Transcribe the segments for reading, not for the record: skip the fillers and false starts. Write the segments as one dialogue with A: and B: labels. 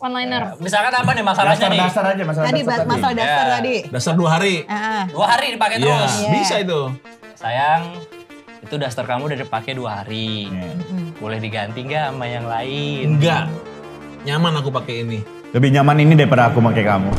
A: one liner.
B: Misalkan apa nih masalahnya nih?
C: Dasar aja masalah
D: Tadi
C: dasar tadi.
D: masalah dasar tadi.
E: Dasar 2 hari.
B: 2 hari dipakai terus.
D: Iya.
E: Bisa itu.
B: Sayang, itu daster kamu udah dipakai 2 hari. Boleh diganti nggak sama yang lain?
E: Enggak. Nyaman aku pakai ini.
C: Lebih nyaman ini daripada aku pakai kamu.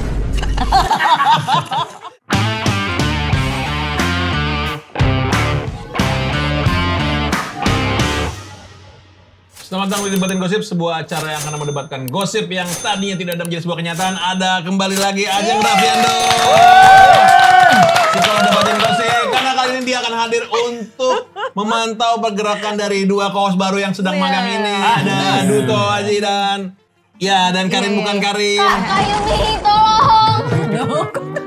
E: Selamat datang di Debatin Gosip, sebuah acara yang akan mendebatkan gosip yang tadinya tidak ada menjadi sebuah kenyataan. Ada kembali lagi Ajeng Raffiando. Setelah Debatin Gosip, karena kali ini dia akan hadir untuk memantau pergerakan dari 2 kaos baru yang sedang magang ini. Ada Duto Aji dan Karin bukan Karin.
A: Kak Yumi, tolong.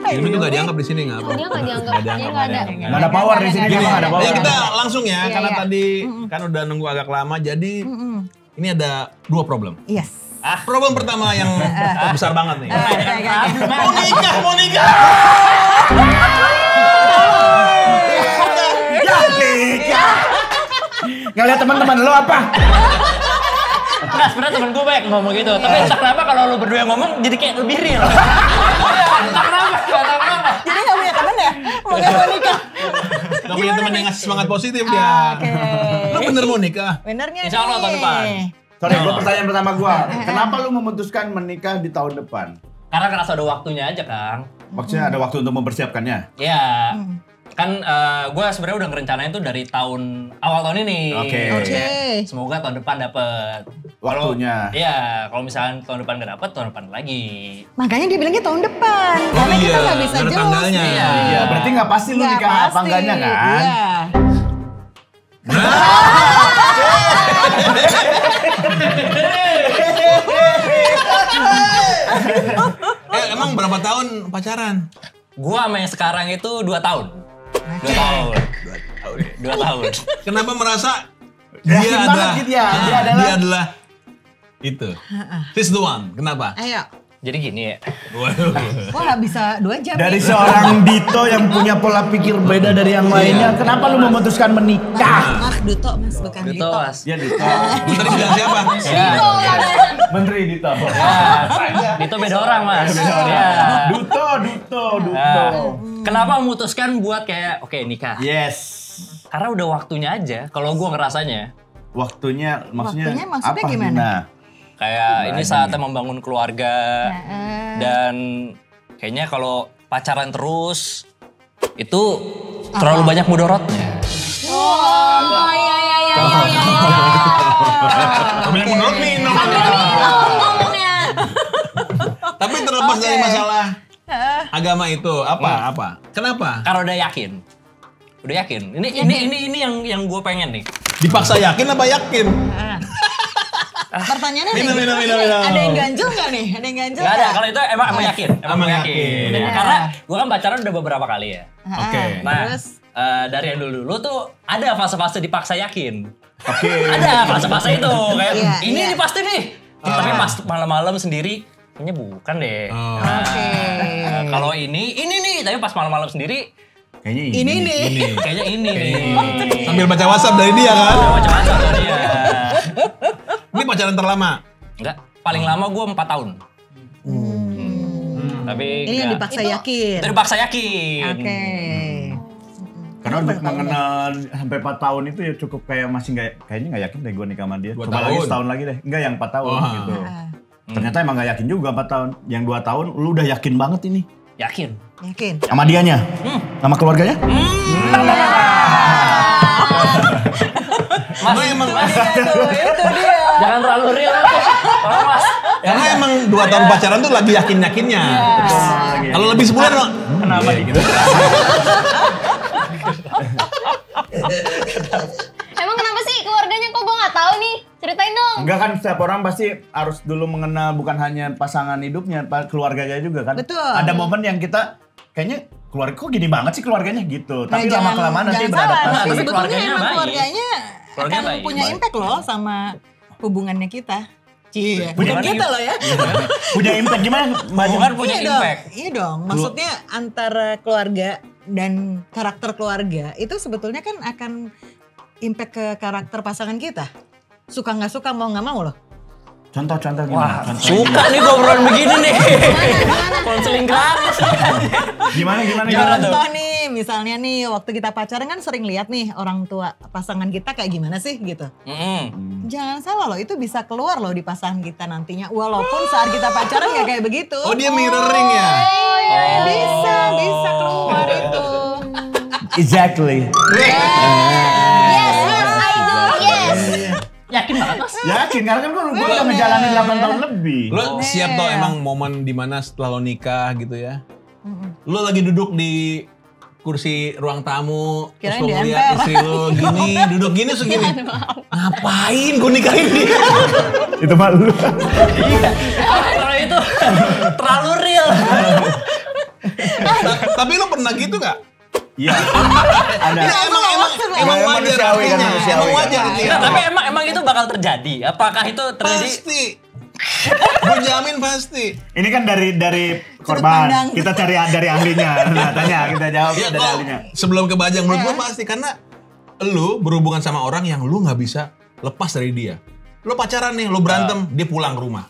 E: Ini tuh gak dianggap di sini nggak apa?
A: Dia nggak dianggap. Dia nggak ada.
C: Nggak ada power di sini,
E: Gini,
C: nggak ada power.
E: ya kita langsung ya,
D: Iya,
E: karena
D: iya.
E: tadi kan udah nunggu agak lama, jadi ini ada 2 problem.
D: Yes.
E: Problem pertama yang besar banget nih.
D: Oke.
E: Mau nikah.
C: Nggak lihat teman-teman lo apa?
B: Enggak, sebenarnya temen gue banyak ngomong gitu. Tapi entah kenapa kalau lu berdua yang ngomong jadi kayak lebih real. Entah kenapa.
D: Jadi nggak punya teman ya? Mau nikah?
E: Gak punya teman yang ngasih semangat positif dia.
D: Oke.
E: Lo bener mau nikah?
D: Benernya
B: Insya Allah tahun depan.
C: Sorry, pertanyaan pertama gua. Kenapa lu memutuskan menikah di tahun depan?
B: Karena kerasa ada waktunya aja, Kang.
C: Maksudnya ada waktu untuk mempersiapkannya?
B: Ya, kan gue sebenarnya udah ngerencanain tuh dari awal tahun ini.
C: Oke.
B: Semoga tahun depan dapet.
C: Waktunya.
B: Iya, kalau misalnya tahun depan gak dapet, tahun depan lagi.
D: Makanya dia bilangnya tahun depan. Karena kita nggak bisa
E: nggak ada
D: jelas.
E: tanggalnya.
C: Iya, berarti nggak pasti lu nikah apa enggaknya kan?
D: Iya.
E: Emang berapa tahun pacaran?
B: Gua sama yang sekarang itu 2 tahun. 2 tahun. 2 tahun.
E: Kenapa merasa
C: Yakin
E: dia
C: banget
E: adalah
C: gitu ya, dia adalah
E: itu. This the one. Kenapa?
D: Ayo.
B: Jadi gini ya.
E: Waduh.
D: Wah nggak bisa 2 jam.
C: dari seorang Dito yang punya pola pikir beda dari yang lainnya. Kenapa lu memutuskan menikah?
D: Duto mas bukan
B: Gitu,
D: Dito.
B: Mas.
C: Ya Dito.
E: Tadi bilang siapa?
C: Menteri Dito.
B: Itu beda orang, Mas. Ya.
C: Duto.
B: Nah, kenapa memutuskan buat kayak oke nikah?
C: Yes.
B: Karena udah waktunya aja. Kalau gua ngerasanya
C: Waktunya maksudnya
D: maksudnya
C: apa
D: gimana?
C: Gina?
B: kayak ini saatnya membangun keluarga dan kayaknya kalau pacaran terus itu terlalu banyak mudorotnya.
A: Oh, iya.
E: Banyak menurut minum.
A: Ngomongnya.
E: Tapi terlepas dari masalah agama itu, apa? Kenapa?
B: Karena udah yakin. Ini yang gue pengen nih.
E: Dipaksa yakin apa yakin?
D: Pertanyaannya
E: Minum.
D: ada yang ganjel nggak nih? Ada yang ganjel
B: Gak ada, kalau itu emang yakin.
E: Emang yakin.
B: Ya, karena gue kan pacaran udah beberapa kali ya.
E: Oke.
B: Nah,
D: Terus?
B: dari yang dulu tuh ada fase-fase dipaksa yakin.
E: Oke.
B: Ada fase-fase itu kayak
D: Iya,
B: ini
D: iya.
B: nih pasti nih. Tapi pas malam-malam sendiri kayaknya bukan deh.
E: Oh.
B: Nah,
D: Oke.
B: kalau ini nih, tapi pas malam-malam sendiri
C: Kayaknya
D: Ini nih.
B: kayaknya ini nih.
E: Sambil baca WhatsApp dari dia kan?
B: Macam-macam dari dia.
E: Ini pacaran terlama.
B: Enggak, paling lama gue 4 tahun. Tapi
D: Ini yang
B: enggak.
D: dipaksa yakin.
B: Itu dipaksa yakin.
D: Oke.
C: Karena untuk mengenal sampai 4 tahun itu ya cukup kayak masih kayaknya nggak yakin deh gue nikah sama dia.
E: 2
C: Coba lagi
E: tahun.
C: setahun lagi deh. Enggak yang 4 tahun
E: Wah.
C: gitu. Ternyata emang nggak yakin juga 4 tahun. Yang 2 tahun lu udah yakin banget ini.
B: Yakin.
D: Yakin.
C: Sama dianya? Sama keluarganya?
E: Karena emang
D: Itu dia.
B: Jangan terlalu real. Tolong, Mas.
E: karena emang 2 tahun pacaran tuh lagi yakinnya. Kalau lebih sebulan lo
B: Kenapa
E: gitu?
A: Emang kenapa sih keluarganya kok gue nggak tahu nih? Ceritain dong.
C: Enggak kan setiap orang pasti harus dulu mengenal bukan hanya pasangan hidupnya, keluarganya juga kan.
D: Betul.
C: Ada momen yang kita kayaknya keluarga kok gini banget sih keluarganya gitu. Tapi
D: Nah,
C: lama-kelamaan nanti
D: jangan salah.
C: beradaptasi.
B: Tapi
D: Sebetulnya
B: keluarganya
D: emang
B: baik.
D: keluarganya
B: Keluarganya
D: akan
B: baik,
D: punya
B: baik.
D: impact loh sama hubungannya kita. Cie,
B: Punya
D: bukan kita
B: impact.
D: loh ya.
C: Punya impact gimana?
B: Bukan punya
D: Iya dong,
B: impact.
D: iya dong. Maksudnya antara keluarga dan karakter keluarga itu sebetulnya kan akan impact ke karakter pasangan kita. Suka nggak suka mau nggak mau loh.
C: Contoh
B: Wah,
C: gimana? Contoh
B: suka nih gue obrolan begini nih. Konseling gratis.
C: Gimana?
D: Contoh nih, misalnya nih waktu kita pacaran kan sering lihat nih orang tua pasangan kita kayak gimana sih gitu. Jangan salah loh, itu bisa keluar loh di pasangan kita nantinya. Walaupun saat kita pacaran gak kayak begitu.
E: Oh dia mirroring ya?
D: Bisa keluar itu.
C: Exactly.
A: Yes, I do, yes.
B: Yakin banget Mas?
C: Yakin, karena kan gue udah ngejalanin 8 tahun lebih.
E: Lo siap toh emang momen dimana setelah lo nikah gitu ya? Lo lagi duduk di kursi ruang tamu, terus
D: Kirain
E: lo
D: di
E: ngeliat
D: emper.
E: istri lo gini, duduk gini segini. Ngapain gue nikahin dia?
C: Itu malu.
B: Iya. Kalau itu terlalu real.
E: Tapi lo pernah gitu gak?
C: Iya. Ada.
E: Emang wajar
C: manusiawi kan,
E: artinya.
C: manusiawi
E: Emang
C: kan.
E: wajar artinya.
B: Nah, tapi emang itu bakal terjadi. Apakah itu terjadi?
E: Pasti. Gue jamin pasti.
C: Ini kan dari
D: pandang.
C: korban. Kita cari dari ahlinya. Nah, tanya, kita jawab
E: Ya,
C: dari
E: kok
C: ahlinya.
E: sebelum ke Bajang menurut gue pasti karena lu berhubungan sama orang yang lu nggak bisa lepas dari dia. Lu pacaran nih, lu berantem, dia pulang ke rumah.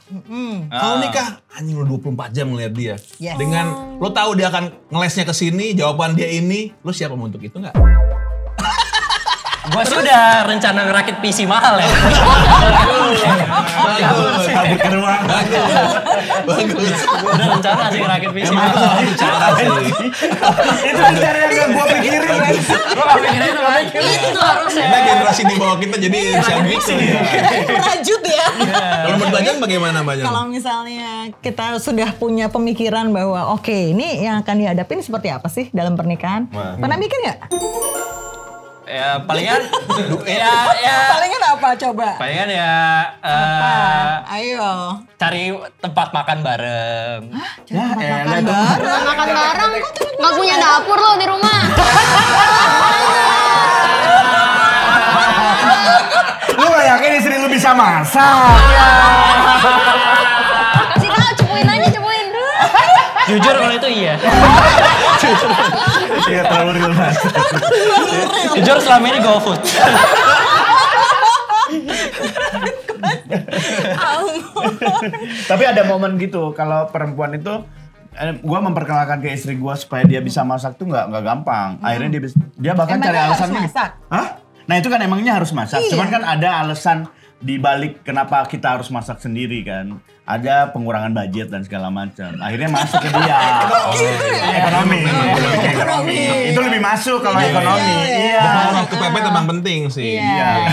E: Kalau nikah, anjing lu 24 jam ngeliat dia.
D: Yes.
E: Dengan lu tahu dia akan ngelesnya ke sini, jawaban dia ini, lu siap untuk itu nggak?
B: Gue sih udah rencana ngerakit PC mahal ya.
E: Bagus.
C: Kabur ke rumah.
E: Bagus.
B: Udah rencana sih ngerakit PC mahal.
E: Cara sih.
C: Itu cara yang gak gue pikirin.
B: Gue gak pikirin itu harusnya.
E: Karena generasi di bawah kita jadi bisa gitu.
D: Merajut ya.
E: Kalau menurut Bajang bagaimana Bajang?
D: Kalau misalnya kita sudah punya pemikiran bahwa oke, ini yang akan dihadapin seperti apa sih dalam pernikahan? Pernah mikir nggak?
B: Ya palingan
D: Palingan apa coba?
B: palingan ya
D: Ayo.
B: cari tempat makan bareng.
C: Ya
D: Makan
C: elah.
D: bareng.
A: Makan bareng, nggak punya dapur lo di rumah.
C: Lu gak yakin istri lu bisa masak?
A: Kasih tau, cepuin aja, cepuin.
B: Jujur kalau itu iya.
C: Iya terlalu real banget.
B: Jujur selama ini GoFood.
C: Tapi ada momen gitu kalau perempuan itu gue memperkenalkan ke istri gue supaya dia bisa masak tuh nggak gampang. Akhirnya dia bahkan
D: Emangnya
C: cari
D: harus
C: alasannya.
D: masak?
C: Hah? Nah itu kan emangnya harus masak.
D: Iya.
C: Cuman kan ada alasan di balik kenapa kita harus masak sendiri kan. Ada pengurangan budget dan segala macam. Akhirnya masuk ke dia. Ekonomi. Lebih ke ekonomi. Itu lebih masuk kalau ekonomi. Iya.
E: Waktu kepepet emang penting sih.
C: Iya.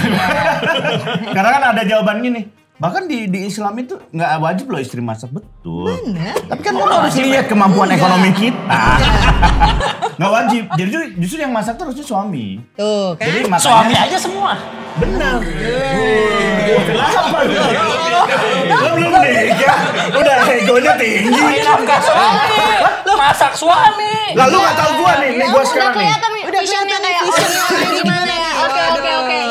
C: Karena kan ada jawaban gini. Bahkan di Islam itu nggak wajib loh istri masak, betul.
D: Bener.
C: Tapi kan kamu harus lihat kemampuan ekonomi kita. Nggak wajib. Jadi justru yang masak tuh harusnya suami.
D: Tuh kan.
C: Jadi makanya
B: Suami aja semua.
C: benar. Kenapa lu? Lo belum nikah, udah egonya tinggi.
B: Nafkah suami. Masak suami.
C: Lalu nggak tahu gua nih gua
A: Udah
C: sekarang nih.
A: kelihatan nih, visionnya kayak
D: visionnya
A: orang gimana ya. Oke.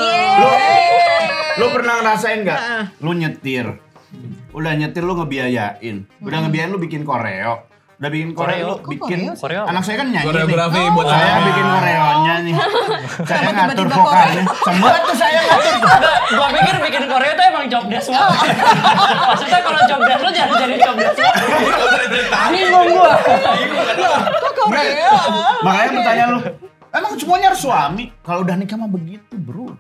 C: Lu pernah ngerasain nggak? Lu nyetir. Udah nyetir lu ngebiayain. Udah ngebiayain lu bikin koreo. Udah bikin koreo, lu bikin.
B: Koreo?
C: Anak saya kan nyanyi nih.
E: Koreografi buat
C: Saya
E: anak.
C: bikin koreonya nih. Saya ngatur
D: tiba-tiba
C: vokalnya. Semua tuh saya ngatur.
B: Gua pikir bikin Korea itu emang job desk suami. Maksudnya kalau job desk lo jangan jadi job desk suami. Bingung gua.
C: Makanya pertanyaan lu, emang semuanya harus suami? Kalau udah nikah mah begitu, bro.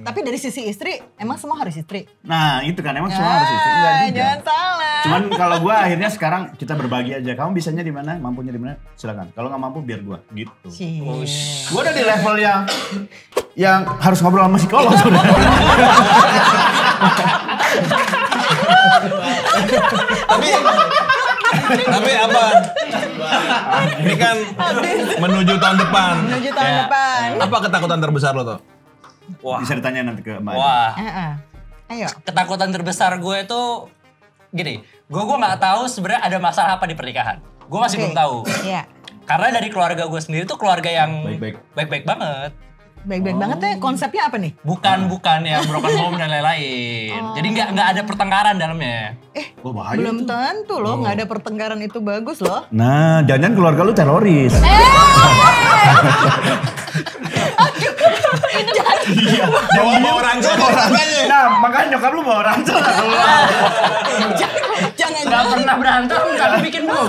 D: Tapi dari sisi istri, emang semua harus istri?
C: Nah, itu kan emang semua harus istri. Enggak juga.
D: Jangan salah.
C: Cuman kalau gua akhirnya sekarang kita berbagi aja. Kamu bisanya di mana, mampunya di mana? Silakan. Kalau nggak mampu biar gua gitu. Gua udah di level yang harus ngobrol sama psikolog sudah.
E: Tapi apa? Ini kan menuju tahun depan.
D: Menuju tahun
B: Ya.
D: depan.
E: Apa ketakutan terbesar lo tuh?
B: Wah.
C: Bisa ditanya nanti ke Mbak.
B: Wah.
D: Ayo.
B: Ketakutan terbesar gue itu gini. Gue nggak tahu sebenarnya ada masalah apa di pernikahan. Gue masih belum tahu.
D: Iya.
B: Karena dari keluarga gue sendiri tuh keluarga yang
C: Baik-baik.
B: baik-baik banget.
D: Baik-baik banget ya. Konsepnya apa nih?
B: Bukan yang broken home dan lain-lain. Jadi nggak ada pertengkaran dalamnya.
C: Oh, bahaya
D: Belum
C: tuh.
D: tentu loh, nggak ada pertengkaran itu bagus loh.
C: Nah, jangan keluarga lu teroris. Iya.
E: Bawa rancang makanya.
C: Nah, makanya nyokap lu bawa rancang.
D: Jangan
B: Gak pernah berantem, tapi bikin bom.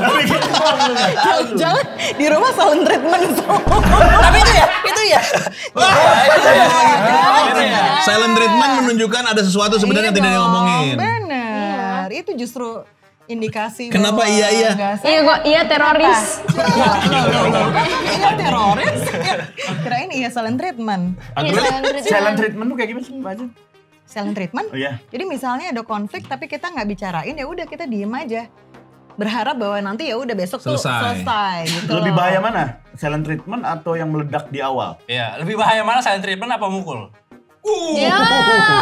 D: jangan di rumah silent treatment.
B: Tapi itu ya.
E: Itu ya. Silent treatment menunjukkan ada sesuatu sebenarnya yang tidak ngomongin.
D: Benar. Itu justru indikasi.
E: Kenapa
D: bahwa
E: iya?
D: nggak sehat.
A: Iya kok, iya teroris.
D: Iya teroris. Kirain iya silent treatment.
C: Silent treatment tuh kayak gimana sih, Mbak Ajeng?
D: Silent treatment?
C: Oh iya.
D: Jadi misalnya ada konflik tapi kita nggak bicarain, ya udah kita diem aja. Berharap bahwa nanti ya udah besok tuh selesai gitu.
C: Lebih
D: loh.
C: bahaya mana? Silent treatment atau yang meledak di awal?
B: Iya, lebih bahaya mana silent treatment apa mukul?
A: Ya.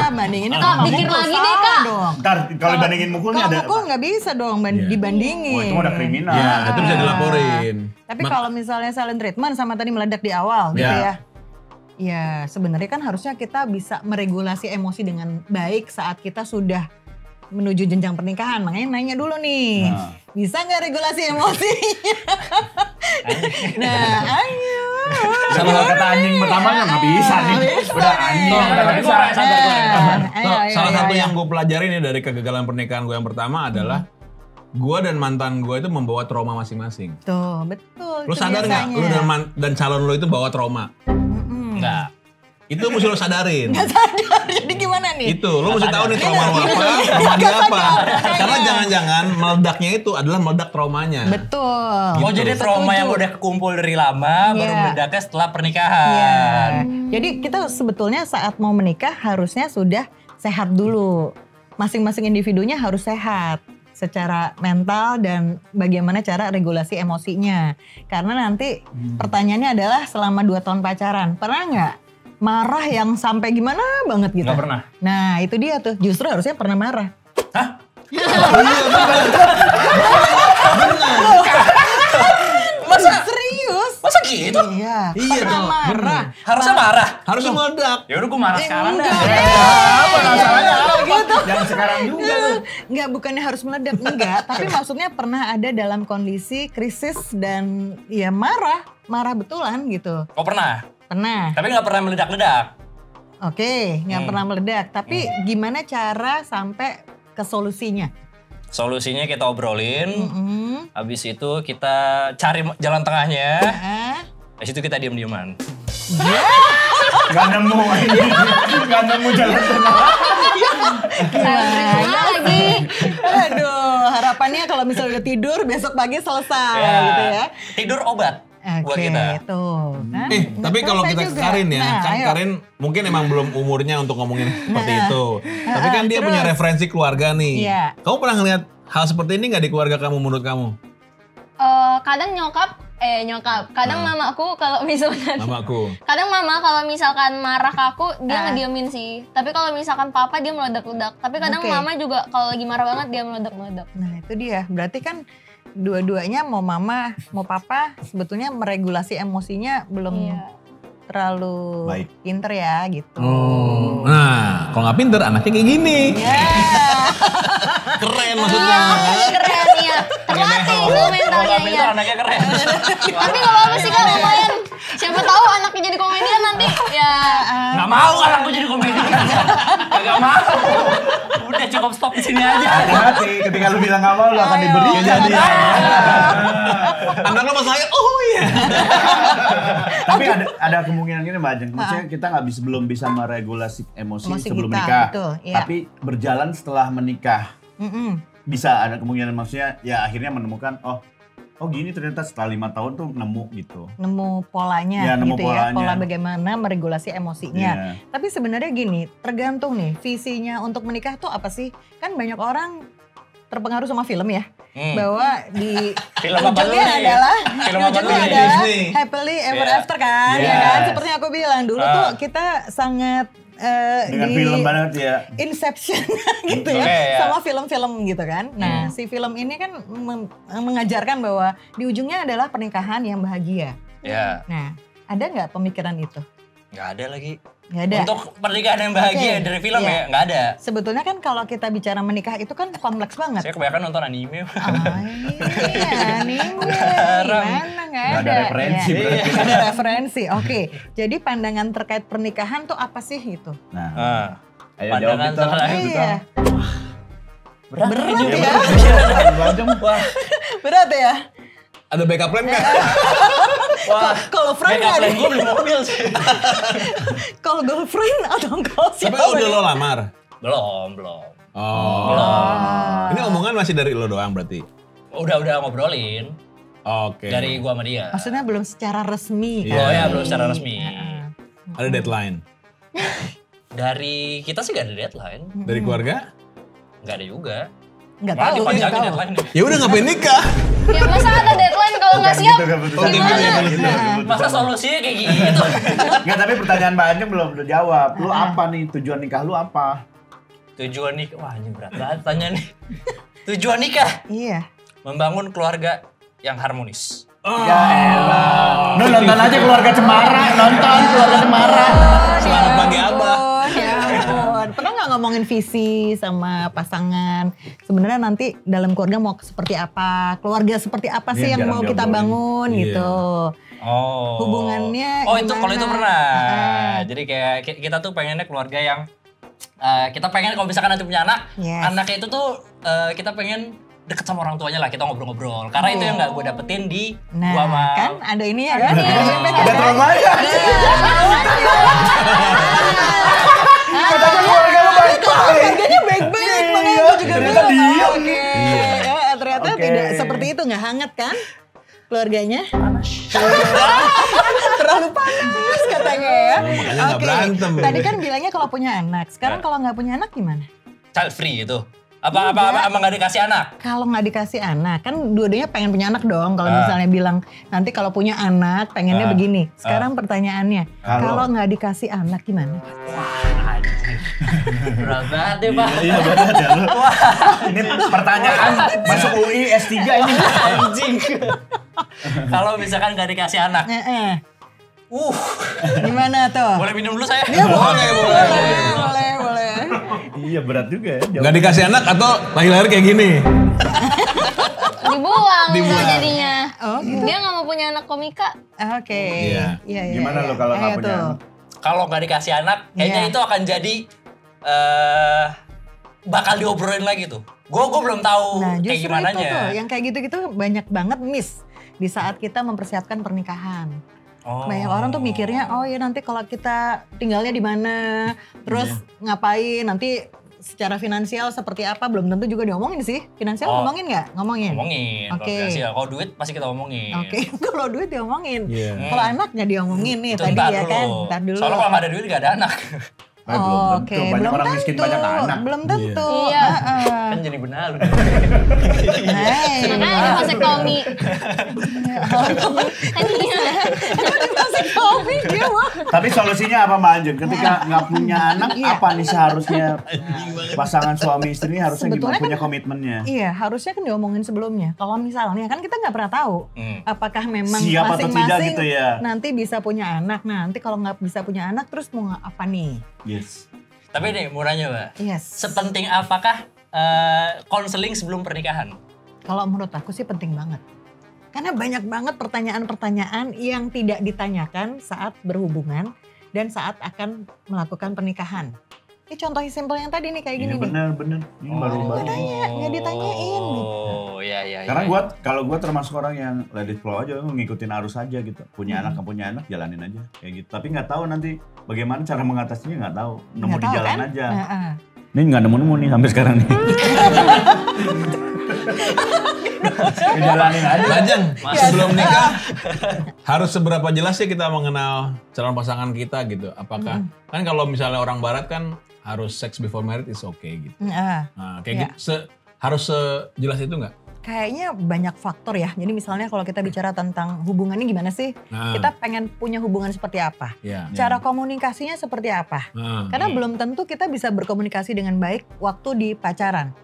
D: Bandinginnya
A: Kak, pikir lagi deh, Kak.
D: dong.
C: Ntar kalau bandingin mukulnya
D: Kalau
C: ada.
D: mukul nggak bisa dong dibandingin.
C: Wah, itu udah kriminal.
E: Ya, itu bisa dilaporin.
D: Tapi kalau misalnya silent treatment sama tadi meledak di awal gitu
E: Ya.
D: ya. Ya sebenarnya kan harusnya kita bisa meregulasi emosi dengan baik saat kita sudah menuju jenjang pernikahan. Makanya nanya dulu nih,
C: Nah.
D: bisa nggak regulasi emosinya? Nah, ayo.
C: Kalau kata anjing pertama nggak bisa nih. Udah anjing.
B: Tuh,
C: nggak
B: tapi
C: bisa.
B: gua sadar gua.
E: Salah satu yang gue pelajarin nih dari kegagalan pernikahan gue yang pertama adalah gue dan mantan gue itu membawa trauma masing-masing.
D: Tuh, betul.
E: Lu
D: itu
E: sadar nggak?
D: biasanya.
E: Lu dan calon lu itu bawa trauma.
B: Enggak.
E: Itu mesti lu sadarin.
D: Sadar, jadi gimana nih?
E: Itu, lu mesti tahu nih trauma lu apa, trauma dia apa. Karena jangan-jangan meledaknya itu adalah meledak traumanya.
D: Betul.
B: Oh jadi trauma yang udah kekumpul dari lama baru
D: Iya.
B: meledaknya setelah pernikahan.
D: Iya. Jadi kita sebetulnya saat mau menikah harusnya sudah sehat dulu. Masing-masing individunya harus sehat secara mental dan bagaimana cara regulasi emosinya. Karena nanti pertanyaannya adalah selama 2 tahun pacaran, pernah nggak marah yang sampai gimana banget gitu?
B: Nggak pernah.
D: Nah itu dia tuh, justru harusnya pernah marah.
B: Hah?
D: Serius?
B: Masa gitu?
D: Iya,
E: Iya
D: pernah
E: dong,
D: marah.
B: Harusnya marah.
E: Harusnya meledak.
B: Ya udah gue marah sekarang dah.
C: Apa masalahnya?
D: Gitu.
C: Yang sekarang juga tuh.
D: Enggak, bukannya harus meledak, enggak. Tapi maksudnya pernah ada dalam kondisi krisis dan ya marah betulan gitu.
B: Oh pernah.
D: Pernah.
B: Tapi nggak pernah meledak-ledak.
D: Oke, nggak pernah meledak. Tapi gimana cara sampai ke solusinya?
B: Solusinya kita obrolin.
D: Hmm.
B: Habis itu kita cari jalan tengahnya.
D: Ah,
B: Habis itu kita diem-dieman.
C: Gak nemu ini. Gak nemu jalan tengah.
D: gimana
A: lagi.
D: Aduh, harapannya kalau misalnya udah tidur besok pagi selesai gitu ya.
B: Tidur obat buat
D: Oke,
B: kita.
D: tuh. Kan?
E: Tapi kalau
D: Selesai
E: kita ke
D: juga.
E: Karin ya,
D: Nah,
E: kan
D: ayo.
E: Karin mungkin emang belum umurnya untuk ngomongin seperti itu. Tapi kan dia
D: terus?
E: punya referensi keluarga nih.
D: Iya.
E: Kamu pernah ngeliat hal seperti ini nggak di keluarga kamu menurut kamu?
A: Kadang nyokap. Kadang mamaku kalau misalkan
E: Mamaku.
A: kadang mama kalau misalkan marah ke aku dia ngediemin sih. Tapi kalau misalkan papa dia meledak-ledak. Tapi kadang
D: Oke.
A: mama juga kalau lagi marah banget dia meledak-ledak.
D: Nah itu dia, berarti kan dua-duanya mau mama mau papa sebetulnya meregulasi emosinya belum
A: Iya.
D: terlalu
C: Baik.
D: pinter ya gitu.
E: Oh. Nah, kalau nggak pinter anaknya kayak gini.
D: Ya.
E: Keren maksudnya.
A: Keren ya. Terlatih itu mentalnya
B: Itu
A: ya.
B: anaknya keren.
A: Tapi gak apa-apa sih Kak, lumayan. Siapa tahu anaknya jadi komedian nanti ya.
B: Nggak mau anakku jadi komedian. Nggak mau. Udah cukup stop di sini aja.
C: Hati-hati ketika lu bilang gak mau lu akan diberikan
E: Jadi
C: hadiah.
E: anak lo pas lahir, oh iya.
C: Tapi ada kemungkinan gini Mbak Ajeng. Maksudnya kita belum bisa meregulasi emosi
D: Emosi
C: sebelum
D: kita,
C: menikah.
D: betul, iya.
C: Tapi berjalan setelah menikah.
D: Mm-mm.
C: Bisa ada kemungkinan maksudnya ya akhirnya menemukan oh gini ternyata setelah 5 tahun tuh nemu gitu.
D: Nemu polanya
C: Ya, nemu
D: gitu ya,
C: polanya.
D: pola bagaimana meregulasi emosinya.
C: Iya.
D: Tapi sebenarnya gini, tergantung nih visinya untuk menikah tuh apa sih? Kan banyak orang terpengaruh sama film ya, bahwa di
B: Film apa
D: ujungnya
B: dulu nih?
D: adalah
B: Film apa
D: ujungnya
B: dulu nih?
D: adalah
E: Disney.
D: happily ever
B: Iya.
D: after kan, ya
C: Yes.
D: kan? Seperti yang aku bilang dulu tuh kita sangat
C: Dengan
D: di
C: film banget ya.
D: Inception gitu ya,
B: Oke, ya.
D: sama film-film gitu kan. Nah, si film ini kan mengajarkan bahwa di ujungnya adalah pernikahan yang bahagia.
B: Ya,
D: Nah, ada nggak pemikiran itu?
B: nggak ada lagi.
D: Nggak ada.
B: Untuk pernikahan yang bahagia
D: Oke,
B: dari film
D: iya.
B: ya nggak ada.
D: Sebetulnya kan kalau kita bicara menikah itu kan kompleks banget.
B: Saya kebanyakan nonton anime.
D: Iya, anime.
B: Jarang.
D: Gimana nggak
C: Nggak ada referensi
D: Ya.
C: berarti.
D: Nggak ada referensi. Oke, jadi pandangan terkait pernikahan tuh apa sih gitu?
C: Nah,
B: Ah,
C: ayo jawab
B: pandangan
C: kita.
B: terkait-
C: Ayo kita.
D: Iya,
B: berat
D: berat ya.
B: Wah,
D: Berat ya.
E: Ada backup plan nggak?
B: wah.
D: Kalau friend
B: Backup
D: nggak
B: plan
D: ada.
B: gue beli mobil sih.
D: Kalau girlfriend atau kalau
E: Tapi
D: siapa?
E: udah lo lamar?
B: Belum.
E: Oh. Ini omongan masih dari lo doang berarti?
B: Udah ngobrolin
E: Oke.
B: dari gua sama dia.
D: Maksudnya belum secara resmi
E: Iya.
B: Oh
D: kan?
B: ya, belum secara resmi.
E: Ada deadline?
B: Dari kita sih gak ada deadline.
E: Dari keluarga?
B: Gak ada juga.
D: Nggak
B: Malah
D: tahu, nggak
B: dipanjangin
D: tahu.
B: deadline-nya.
E: Ya udah ngapain nikah?
A: Ya masa ada deadline kalau nggak
C: Bukan
A: siap?
C: gitu keputusan.
E: Oke,
A: Gimana?
E: gitu.
B: Masa solusinya kayak gitu?
C: Nggak, tapi pertanyaan Mbak Anjing belum jawab. Lu apa nih, tujuan nikah lu apa?
B: Tujuan nikah, wah ini berat banget tanya nih. Tujuan nikah,
D: Iya.
B: membangun keluarga yang harmonis.
C: Ya elah. Lu nonton aja Keluarga Cemara, nonton Keluarga Cemara.
E: Selamat pagi Abah.
D: Ya ampun. Pernah nggak ngomongin visi sama pasangan? Sebenarnya nanti dalam keluarga mau seperti apa? Keluarga seperti apa sih
C: Iya,
D: yang
C: jarang
D: mau kita
C: diobrolin.
D: bangun
E: Iya.
D: gitu?
B: Oh.
D: Hubungannya
B: Oh itu kalau itu
D: gimana?
B: pernah.
D: Ah.
B: Jadi kayak kita tuh pengennya keluarga yang kita pengen kalau misalkan nanti punya anak,
D: Yes.
B: anaknya itu tuh kita pengen deket sama orang tuanya lah, kita ngobrol-ngobrol. Karena itu yang nggak gue dapetin di
D: Nah,
B: gua sama
D: kan ada ini ya kan?
C: Ada trauma ya? Katanya keluarga lu baik-baik.
D: Keluarganya baik-baik, makanya gue juga
C: Ternyata
D: bilang.
C: diem.
D: Oke. Ya, ternyata
C: Oke.
D: tidak seperti itu, nggak hangat kan? Keluarganya? Terlalu panas katanya ya.
E: Makanya nggak
D: Oke.
E: berantem.
D: Tadi kan bilangnya kalau punya anak. Sekarang kalau nggak punya anak gimana?
B: child free itu. Apa emang nggak dikasih anak?
D: Kalau nggak dikasih anak, kan dua-duanya pengen punya anak dong. Kalau misalnya bilang nanti kalau punya anak pengennya begini. Sekarang pertanyaannya, kalau nggak dikasih anak gimana?
B: Berat banget ya Pak.
C: Iya benar ya lu. Ini pertanyaan masuk UI S3 ini.
B: Anjing. Kalau misalkan nggak dikasih anak,
D: Gimana tuh?
B: boleh minum dulu saya?
D: Boleh.
C: Iya berat juga ya.
E: Nggak dikasih anak atau lahir-lahir kayak gini?
A: Dibuang
E: Dibuang.
A: nggak jadinya.
D: Oh, gitu.
A: Dia nggak mau punya anak komika.
D: Oke.
E: Iya.
D: Iya.
C: Gimana lo kalau nggak
D: Ayo
C: punya
D: tuh.
C: anak?
B: Kalau nggak dikasih anak, kayaknya
D: Iya.
B: itu akan jadi bakal diobrolin lagi tuh. Gue belum tahu
D: Nah,
B: kayak
D: justru
B: gimana
D: itu tuh, yang kayak gitu-gitu banyak banget miss di saat kita mempersiapkan pernikahan. Banyak orang tuh mikirnya, oh ya nanti kalau kita tinggalnya di mana, terus ngapain, nanti secara finansial seperti apa, belum tentu juga diomongin sih. Finansial ngomongin nggak? Ngomongin.
B: ngomongin.
D: Oke.
B: Kalau duit pasti kita omongin.
D: Oke, kalau duit diomongin.
E: Iya.
D: Kalau anak nggak diomongin nih
B: Itu
D: tadi
B: ntar
D: ya
B: dulu.
D: kan, ntar dulu.
B: Soalnya kalau nggak ada duit nggak ada anak.
C: Belum tentu.
D: Oke,
C: Banyak
D: belum
C: orang miskin
D: tentu.
C: banyak anak.
D: Belum tentu.
A: Iya.
D: Heeh.
B: Kan jadi benar.
D: Hai.
A: Makanya ada vasektomi. Tadinya.
D: Vasektomi dia mah.
C: Tapi solusinya apa Mbak Anjun? Ketika nggak punya anak, apa nih seharusnya pasangan suami istri ini harusnya
D: Sebetulnya
C: gimana punya komitmennya?
D: Iya, harusnya kan diomongin sebelumnya. Kalau misalnya kan kita nggak pernah tahu apakah memang
C: Siap atau tidak
D: masing-masing
C: gitu ya?
D: nanti bisa punya anak. Nah, nanti kalau nggak bisa punya anak terus mau apa nih?
C: Yes.
B: Tapi nih, mau nanya Mbak.
D: Yes.
B: Sepenting apakah konseling sebelum pernikahan?
D: Kalau menurut aku sih penting banget. Karena banyak banget pertanyaan-pertanyaan yang tidak ditanyakan saat berhubungan dan saat akan melakukan pernikahan. Ini contoh simpel yang tadi nih kayak gini
C: Iya
D: nih.
C: benar. Ini baru.
D: nggak ditanyain gitu.
B: Oh, iya.
C: Karena kalau gue termasuk orang yang let it flow aja, ngikutin arus aja gitu. Punya anak, nggak punya anak, jalanin aja kayak gitu. Tapi nggak tahu nanti bagaimana cara mengatasinya, nggak tahu. Nemu
D: Nggak
C: di
D: tahu
C: jalan
D: kan?
C: aja.
D: Heeh.
C: Ini nggak nemu nih sampai sekarang nih. Jalanin aja.
E: Lajeng, sebelum nikah harus seberapa jelas sih kita mengenal calon pasangan kita gitu. Apakah kan kalau misalnya orang barat kan harus sex before marriage is okay gitu.
D: Heeh.
E: Nah, kayak gitu harus sejelas itu nggak?
D: Kayaknya banyak faktor ya. Jadi misalnya kalau kita bicara tentang hubungannya gimana sih?
E: Nah.
D: Kita pengen punya hubungan seperti apa?
E: Iya.
D: Cara komunikasinya seperti apa?
E: Nah.
D: Karena belum tentu kita bisa berkomunikasi dengan baik waktu di pacaran.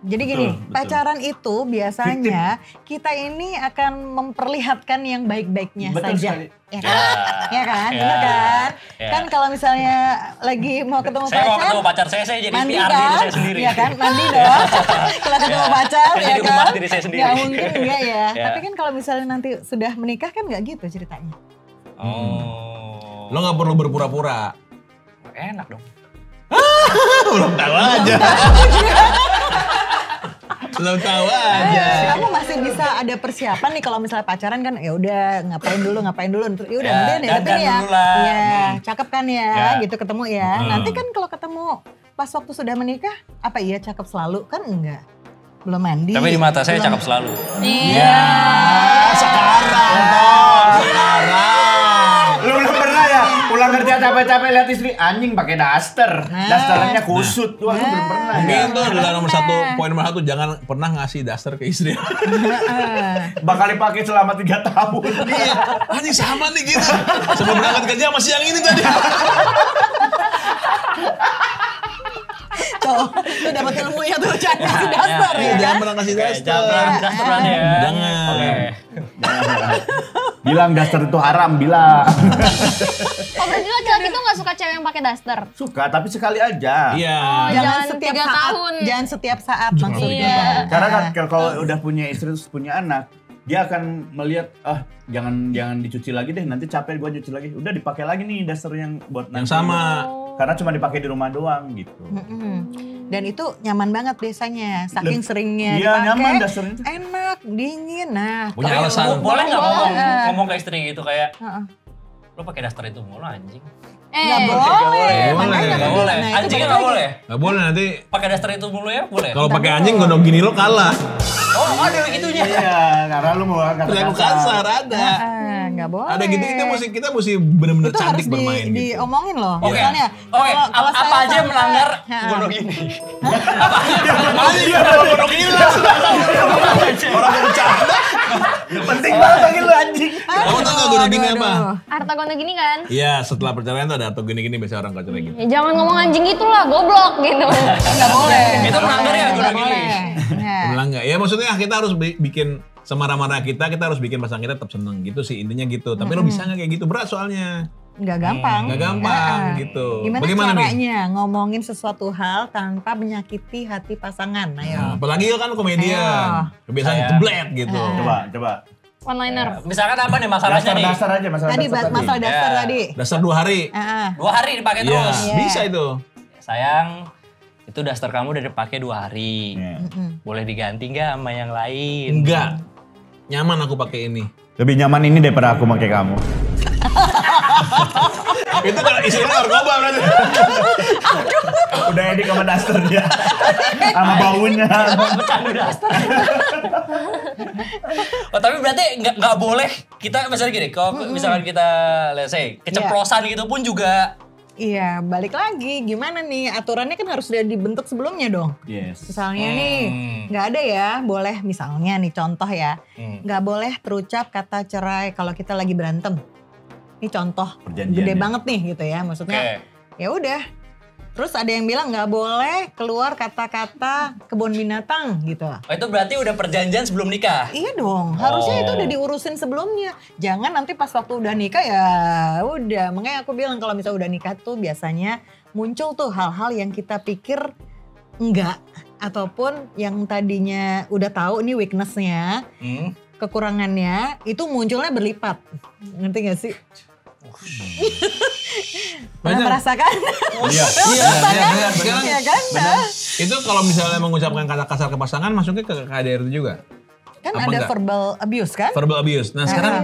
D: Jadi gini,
C: Betul.
D: pacaran itu biasanya kita ini akan memperlihatkan yang baik-baiknya
C: Betul
D: saja.
C: sekali.
D: Ya kan? Ya kan?
B: Ya.
D: Bener kan?
B: Ya.
D: Kan kalau misalnya lagi mau ketemu
B: Saya mau
D: pacar,
B: ketemu pacar saya jadi
D: mandi
B: PR diri
D: kan?
B: saya sendiri.
D: Ya kan? Mandi dong. Kalau ketemu pacar
B: Saya
D: ya
B: jadi
D: kan?
B: umat diri saya sendiri.
D: Nggak mungkin enggak ya.
B: Ya.
D: Tapi kan kalau misalnya nanti sudah menikah kan nggak gitu ceritanya.
B: Oh.
E: Lo gak perlu berpura-pura.
B: Enak dong.
E: Belum tahu aja. Belum tahu aja.
D: Kamu masih bisa ada persiapan nih kalau misalnya pacaran kan ya udah ngapain dulu terus ya udah
B: Ya,
D: kemudian ya tapi
B: dandan
D: ya
B: dulu lah.
D: ya cakep kan ya
B: Ya.
D: gitu ketemu ya nanti kan kalau ketemu pas waktu sudah menikah apa iya cakep selalu kan enggak belum mandi
B: Tapi di mata saya
D: belum-
B: cakep selalu.
A: Iya.
E: Sekarang toh. Sekarang.
C: Lu belum pernah ya pulang kerja capek-capek lihat istri anjing pakai daster. Dasternya kusut. Wah, lu belum pernah ya.
E: Mungkin itu adalah poin nomor satu, jangan pernah ngasih daster ke istri.
C: Bakal dipakai selama 3 tahun.
E: Iya, anjing sama nih gitu. Sebelum berangkat kerja masih yang ini tadi.
D: tuh lu dapat ilmunya tuh jangan kasih daster ya
E: Jangan
D: kan
E: pernah kasih daster.
B: Jangan dasteran ya.
E: Jangan.
B: Oke.
C: Bilang daster itu haram, bilang.
A: Oh berarti laki-laki tuh gak suka cewek yang pakai daster?
C: Suka, tapi sekali aja.
E: Iya.
A: Oh,
D: jangan
A: jangan
D: setiap
A: 3
D: saat
A: tahun.
D: jangan setiap saat maksudnya
A: Iya.
C: Karena kan kalau udah punya istri terus punya anak, dia akan melihat jangan dicuci lagi deh, nanti capek gua nyuci lagi. Udah dipakai lagi nih daster yang buat
E: Yang
C: nanti.
E: sama.
C: Karena cuma dipakai di rumah doang gitu.
D: dan itu nyaman banget biasanya saking seringnya
C: Iya,
D: dipakai
C: nyaman dasternya tuh.
D: enak dingin nah
E: Punya alasan.
B: Boleh nggak
D: Boleh.
B: ngomong ke istri gitu kayak,
D: Heeh.
B: lo pakai daster itu mulu anjing.
D: Nggak boleh.
E: boleh.
D: Makanya
B: Nggak
D: tadi,
B: boleh.
D: nah, itu
B: Anjingnya
D: balik
B: nggak
D: lagi.
B: boleh.
E: Gak boleh nanti
B: Pakai daster itu mulu ya boleh.
E: kalau pakai anjing gondok gini lo kalah.
B: Oh ada begitunya.
C: Iya, karena lu mau kata
E: Perilaku kasar ada.
D: Nggak boleh.
E: Ada gitu kita mesti bener-bener
D: itu harus
E: cantik bermain gitu.
D: diomongin loh.
B: Oke.
D: Misalnya,
B: Oke.
D: kalau
B: Apa
D: saya
B: aja yang
D: sama-
B: melanggar
D: Ha.
B: gondok gini?
E: Anjing kalau gondok gini langsung. Orang bercanda.
C: penting banget panggil lu anjing.
E: Kamu tau gak gondok gini apa?
A: Harta gondok gini kan?
E: Iya, setelah perceraian tuh ada atau gini-gini biasa orang kalau cerai gitu.
A: Ya jangan ngomong anjing gitu lah, goblok gitu.
D: nggak boleh.
B: Itu melanggar ya
D: Nggak
B: gondok gini?
D: boleh. Nah,
E: Bilang enggak. Ya maksudnya kita harus bikin semarah-marah kita harus bikin pasangan kita tetap seneng gitu sih intinya gitu. Tapi lo bisa nggak kayak gitu? Berat soalnya.
D: nggak gampang.
E: Nggak gampang
D: Nah,
E: gitu.
D: Gimana
E: Bagaimana nih?
D: caranya ngomongin sesuatu hal tanpa menyakiti hati pasangan?
E: Nah,
D: Ayo.
E: apalagi lo kan komedian.
D: Ayo.
E: Kebiasaan
B: Saya-
E: jeblet gitu.
C: Coba.
A: One liner.
B: Misalkan apa nih masalahnya nih?
C: Dasar aja masalah
D: Tadi
C: dasar
D: masalah dasar
B: Ya.
D: tadi.
E: Dasar 2 hari.
B: 2 hari dipakai
E: Iya,
B: terus.
D: Iya.
E: bisa itu.
B: Sayang, itu daster kamu udah dipakai 2 hari.
C: Iya.
B: Boleh diganti nggak sama yang lain?
E: Enggak. Nyaman aku pakai ini.
C: Lebih nyaman ini daripada aku pakai kamu.
E: Itu kalau isinya narkoba berarti.
C: Udah edik sama dasternya. Sama baunya.
B: Bercanda daster. Oh, tapi berarti nggak boleh kita misalnya gini, kalau misalkan kita let's say keceplosan gitu pun juga
D: Iya, balik lagi. Gimana nih? Aturannya kan harus sudah dibentuk sebelumnya dong.
C: Yes.
D: Misalnya nih, nggak ada ya, boleh misalnya nih contoh ya, nggak boleh terucap kata cerai kalau kita lagi berantem. Ini contoh
C: Perjanjian
D: gede
C: ya.
D: banget nih gitu ya, maksudnya ya udah. Terus ada yang bilang nggak boleh keluar kata-kata kebun binatang gitu.
B: oh, itu berarti udah perjanjian sebelum nikah.
D: Iya dong, harusnya itu udah diurusin sebelumnya. Jangan nanti pas waktu udah nikah ya udah. Makanya aku bilang kalau misalnya udah nikah tuh biasanya muncul tuh hal-hal yang kita pikir enggak. Ataupun yang tadinya udah tahu nih weakness-nya, kekurangannya, itu munculnya berlipat. Ngerti gak sih? Pernah merasakan?
E: Iya. Iya, sekarang
D: Iya kan?
E: itu kalau misalnya mengucapkan kata kasar ke pasangan masuknya ke KDRT juga.
D: Kan
E: Apa
D: ada
E: enggak?
D: verbal abuse kan?
E: Verbal abuse. Nah, sekarang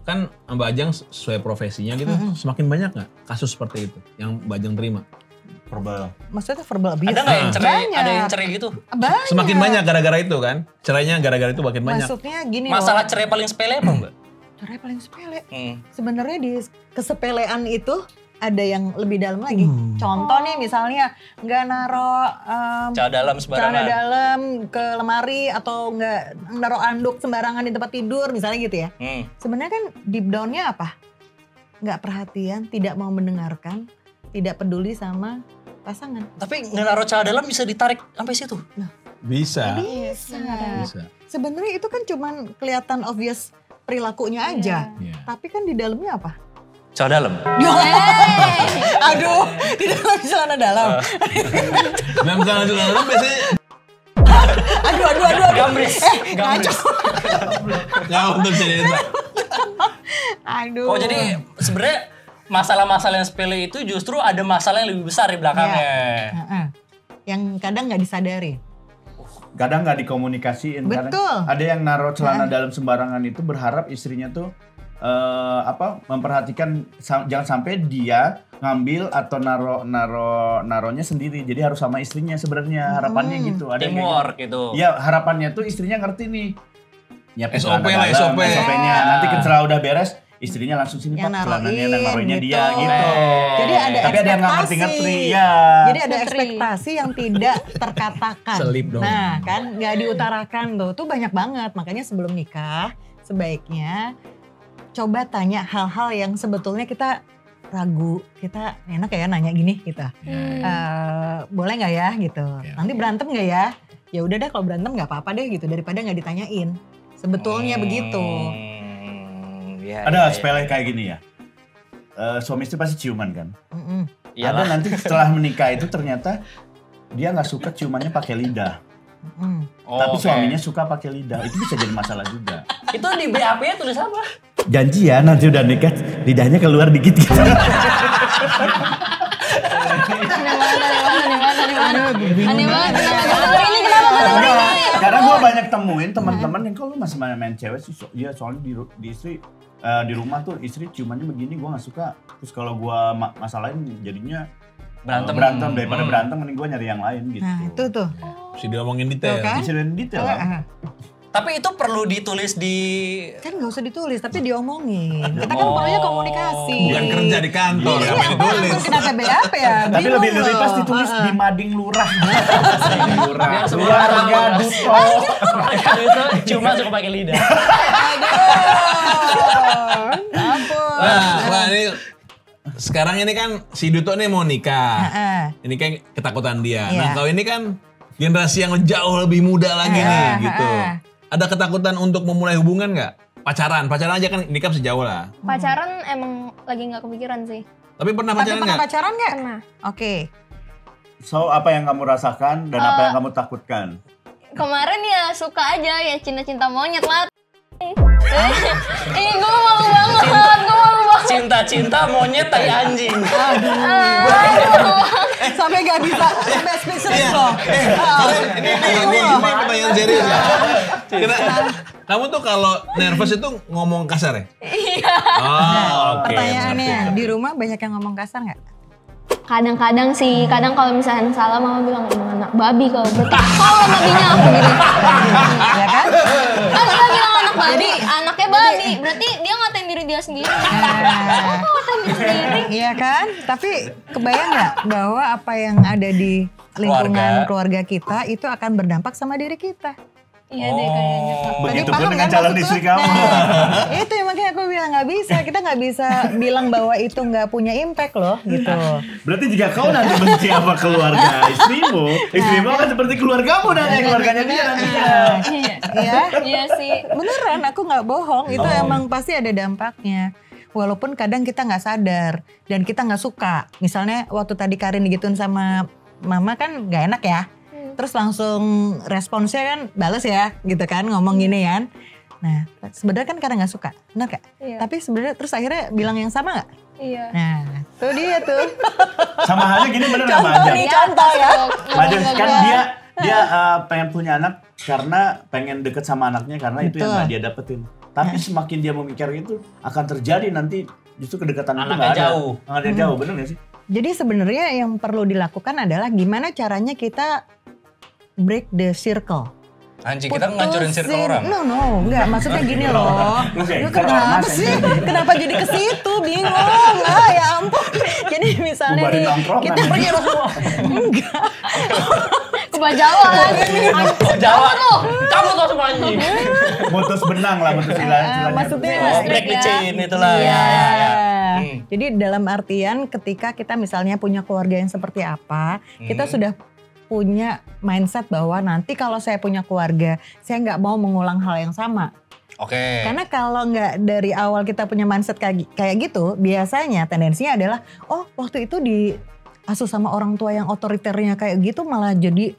E: kan Mbak Ajang sesuai profesinya gitu, semakin banyak nggak kasus seperti itu yang Mbak Ajang terima?
C: Verbal.
D: Maksudnya verbal abuse?
B: Ada nggak yang cerai?
D: Banyak.
B: Ada yang cerai gitu?
D: Banyak.
E: Semakin banyak gara-gara itu kan? Cerainya gara-gara itu makin banyak.
D: Maksudnya gini
B: Masalah
D: loh.
B: cerai paling sepele apa mbak?
D: Cerai paling sepele.
B: Hmm.
D: Sebenarnya di kesepelean itu ada yang lebih dalam lagi. Contoh nih misalnya nggak naro
B: Celana dalam
D: celana
B: sembarangan.
D: dalam ke lemari atau nggak naro anduk sembarangan di tempat tidur misalnya gitu ya. Sebenarnya kan deep down-nya apa? Nggak perhatian, tidak mau mendengarkan, tidak peduli sama pasangan.
B: Tapi nggak naruh celana dalam bisa ditarik sampai situ.
E: Bisa.
D: Bisa. Sebenarnya itu kan cuman kelihatan obvious perilakunya aja.
E: Iya.
D: Tapi kan di dalamnya apa?
B: Cowok dalam.
D: Aduh, di dalam celana dalam.
E: Dalam celana biasanya
D: Aduh.
B: Gambris.
D: Ngaco.
E: nggak untuk cerita.
D: Aduh.
B: Oh jadi sebenarnya masalah-masalah yang sepele itu justru ada masalah yang lebih besar di belakangnya.
D: Heeh. Yang kadang nggak disadari.
C: Kadang nggak dikomunikasiin.
D: Betul.
C: Kadang ada yang naruh celana dalam sembarangan itu berharap istrinya tuh memperhatikan jangan sampai dia ngambil atau naronya sendiri. Jadi harus sama istrinya sebenarnya harapannya gitu. Ada yang kayak
B: Teamwork gitu.
C: Iya, harapannya tuh istrinya ngerti nih. Nyiapin
E: SOP
C: celana
E: lah,
C: dalam,
E: SOP.
C: SOP-nya. Nanti setelah udah beres, istrinya langsung sini
D: Yang
C: Pak, celananya dan
D: naruhin
C: naruhinnya
D: gitu.
C: dia gitu.
D: Jadi ada
C: Tapi ada yang nggak ngerti-ngerti, ya.
D: Jadi ada ekspektasi yang tidak terkatakan.
E: Selip dong.
D: Nah kan nggak diutarakan tuh banyak banget. Makanya sebelum nikah sebaiknya coba tanya hal-hal yang sebetulnya kita ragu. Kita enak ya nanya gini gitu. Boleh nggak ya gitu. Nanti berantem nggak ya? Ya udah deh kalau berantem nggak apa-apa deh gitu daripada nggak ditanyain. Sebetulnya begitu.
C: Ada sepele kayak gini ya. Suami istri pasti ciuman kan.
B: Iyalah.
C: Ada nanti setelah menikah itu ternyata dia nggak suka ciumannya pakai lidah. Tapi
B: oke.
C: suaminya suka pakai lidah. Itu bisa jadi masalah juga.
B: Itu di BAP-nya tulis apa?
C: Janji ya nanti udah nikah lidahnya keluar dikit gitu.
A: Aneh banget. Kenapa ini kenapa?
C: Karena gue banyak temuin teman-teman yang kalau masih main cewek sih, ya soalnya di istri di rumah tuh istri ciumannya begini gue nggak suka. Terus kalau gue masalahin jadinya berantem daripada berantem mending gue nyari yang lain gitu.
D: Nah itu tuh.
E: Mesti diomongin detail.
D: Tuh kan?
C: Diceritain detail lah.
B: Tapi itu perlu ditulis di...
D: Kan nggak usah ditulis tapi diomongin. Kita kan perlunya komunikasi.
E: Bukan kerja di kantor,
D: Iya,
E: ngapain ditulis.
D: kan kenapa BAP ya?
C: Tapi
D: Bingung
C: lebih
D: loh.
C: pas ditulis di mading lurah. Lurah.
B: Biar semua
C: Keluarga
B: orang
C: Duto.
B: itu cuma suka pakai lidah.
D: Ampun.
E: Nah, ini sekarang ini kan si Duto nih mau nikah.
D: Heeh.
E: Ini kan ketakutan dia.
D: Iya.
E: Nah, kau ini kan generasi yang jauh lebih muda lagi nih gitu. Ada ketakutan untuk memulai hubungan nggak? Pacaran aja kan nikah sejauh lah.
A: Pacaran emang lagi nggak kepikiran sih.
E: Tapi pernah
D: Tapi
E: pacaran
D: pernah
E: nggak?
D: pacaran nggak?
A: Pernah.
D: Oke.
C: So apa yang kamu rasakan dan apa yang kamu takutkan?
A: Kemarin ya suka aja ya cinta-cinta monyet lah. Gue malu banget.
B: Cinta-cinta monyet tai anjing.
D: Sampai nggak bisa, sampai speechless loh.
E: Ini pertanyaan serius ya. Kamu tuh kalau nervous itu ngomong kasar ya?
A: Iya.
E: Oh, oke.
D: Pertanyaannya, di rumah banyak yang ngomong kasar nggak?
A: Kadang-kadang sih, kadang kalau misalnya salah mama bilang emang anak babi kau. Kalau babinya aku gitu.
D: Ya kan?
A: Kan dia bilang anak babi, anaknya babi. Berarti dia ngatain diri dia sendiri.
D: Nah,
A: Ngatain diri sendiri.
D: iya kan? Tapi kebayang nggak bahwa apa yang ada di lingkungan keluarga kita itu akan berdampak sama diri kita?
A: Iya deh kayaknya.
C: Begitu
D: paham
C: pun dengan
D: kan
C: calon
D: maksud
C: istri
D: gue?
C: kamu.
D: Nah, itu yang makanya aku bilang nggak bisa. Kita nggak bisa bilang bahwa itu nggak punya impact loh gitu.
C: Berarti jika kau nanti benci sama keluarga istrimu akan seperti keluargamu nanti, keluarganya dia nantinya.
D: Iya.
A: Iya sih.
D: Beneran aku nggak bohong. Itu emang pasti ada dampaknya. Walaupun kadang kita nggak sadar dan kita nggak suka. Misalnya waktu tadi Karin digituin sama mama kan nggak enak ya. Terus langsung responsnya kan bales ya gitu kan ngomong gini kan. Nah sebenarnya kan karena nggak suka, benar gak?
A: Iya.
D: Tapi sebenarnya terus akhirnya bilang yang sama nggak?
A: Iya.
D: Nah tuh dia tuh.
C: Sama halnya gini bener nggak
D: Contoh
C: Majan?
D: nih contoh ya.
C: Majan kan dia pengen punya anak karena pengen deket sama anaknya karena itu yang
D: Betul.
C: nggak dia dapetin. Tapi semakin dia memikir itu akan terjadi nanti justru kedekatan itu
B: Anaknya
C: nggak ada.
B: jauh.
C: Nggak ada jauh, bener nggak sih?
D: Jadi sebenarnya yang perlu dilakukan adalah gimana caranya kita break the circle.
B: Anjing, kita ngancurin circle orang.
D: No, enggak. Maksudnya gini loh.
C: Oke,
D: Lu
C: kalau
D: kenapa
C: mas,
D: sih? Kenapa jadi ke situ? Bingung. Ah, ya ampun. Jadi misalnya
C: Bubarin
D: nih,
C: nongkrongan.
D: kita pergi enggak.
A: Kebah Jawa kan.
B: Jawa tuh. Kamu tuh semua anjing.
C: Mutus benang lah, mutus silanya.
D: Maksudnya
B: Oh, break the chain itulah.
D: Iya.
B: Ya.
D: Jadi dalam artian ketika kita misalnya punya keluarga yang seperti apa, kita sudah punya mindset bahwa nanti kalau saya punya keluarga, saya nggak mau mengulang hal yang sama.
B: Oke.
D: Karena kalau nggak dari awal kita punya mindset kayak gitu, biasanya tendensinya adalah, oh waktu itu diasuh sama orang tua yang otoriternya kayak gitu malah jadi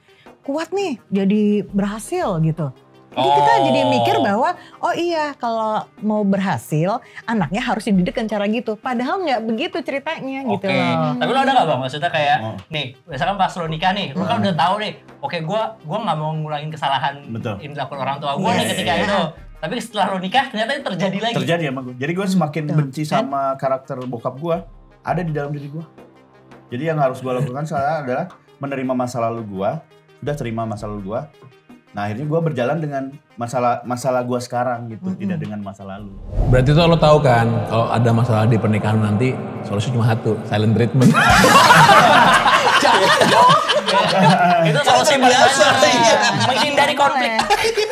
D: kuat nih, jadi berhasil gitu. Jadi kita jadi mikir bahwa oh iya kalau mau berhasil anaknya harus dididik dengan cara gitu. Padahal nggak begitu ceritanya gitu loh.
B: Tapi lo ada gak bang? Maksudnya kayak nih misalkan pas lo nikah nih, lo kan udah tahu nih. Oke gua nggak mau ngulangin kesalahan yang dilakukan orang tua gue nih ketika itu. Tapi setelah lo nikah ternyata itu terjadi lagi.
C: Terjadi sama gue. Jadi gue semakin benci sama karakter bokap gue ada di dalam diri gue. Jadi yang harus gue lakukan adalah menerima masa lalu gue. Sudah terima masa lalu gue. Nah akhirnya gue berjalan dengan masalah gue sekarang gitu, tidak dengan masa lalu.
E: Berarti tuh lo tahu kan kalau ada masalah di pernikahan nanti solusinya cuma satu, silent treatment.
B: Itu solusi paling besar menghindari konflik.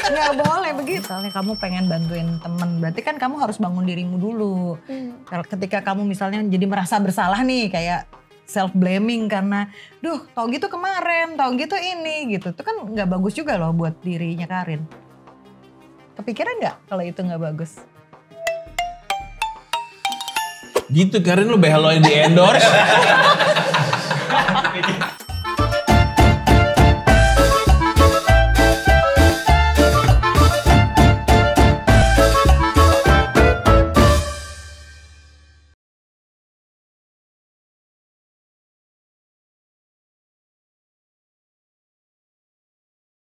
D: Nggak boleh begitu. Misalnya kamu pengen bantuin temen, berarti kan kamu harus bangun dirimu dulu. Ketika kamu misalnya jadi merasa bersalah nih kayak self blaming karena tau gitu kemarin, tau gitu ini gitu. Itu kan nggak bagus juga loh buat dirinya Karin. Kepikiran nggak kalau itu nggak bagus?
E: Gitu Karin, lu behel lo yang di endorse.